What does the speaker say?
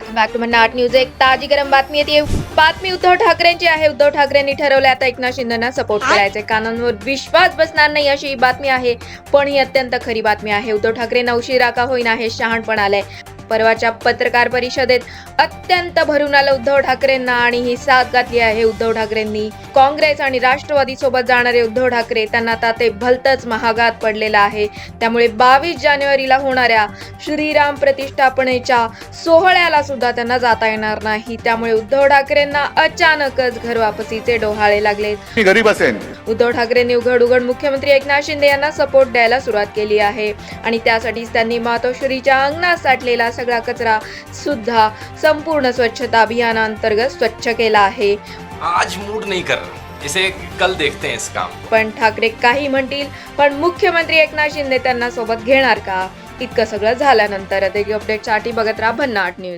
Welcome back to Mannat news. एक ताजी गरम बातमी येते। बातमी उद्धव ठाकरेंची आहे। उद्धव ठाकरेंनी ठरवले आता एकनाथ शिंदेंना सपोर्ट करायचे। कानांवर विश्वास बसणार नाही अशी ही बातमी आहे, पण ही अत्यंत खरी बातमी आहे। उद्धव ठाकरेंना उशिरा का होईना हे शहाणपण आलंय। परवाच्या पत्रकार परिषदेत अत्यंत भरून आलं उद्धव ठाकरेंना आणि ही साथ घातली आहे उद्धव ठाकरेंनी। काँग्रेस आणि राष्ट्रवादी सोबत जाणारे उद्धव ठाकरे त्यांना आता ते भलतच महागात पडलेलं आहे। त्यामुळे 22 जानेवारीला होणाऱ्या श्रीराम प्रतिष्ठापनेच्या सोहळ्याला सुद्धा त्यांना जाता येणार नाही। त्यामुळे उद्धव ठाकरेंना अचानकच घरवापसीचे डोहाळे लागले। गरीब असेल उद्धव ठाकरेंनी उघड मुख्यमंत्री एकनाथ शिंदे यांना सपोर्ट द्यायला सुरुवात केली आहे आणि त्यासाठीच त्यांनी मातोश्रीच्या अंगणात साठलेला सगळा कचरा सुद्धा संपूर्ण स्वच्छता अभियानांतर्गत स्वच्छ केला आहे। आज मूड नहीं कर रहा, इसे कल देखते हैं इस काम। पण ठाकरे काही म्हणतील, पण मुख्यमंत्री एकनाथ शिंदे त्यांना सोबत घेणार का? इतकं सगळं झाल्यानंतर अधिक अपडेटसाठी बघत राहा भन्नाट न्यूज।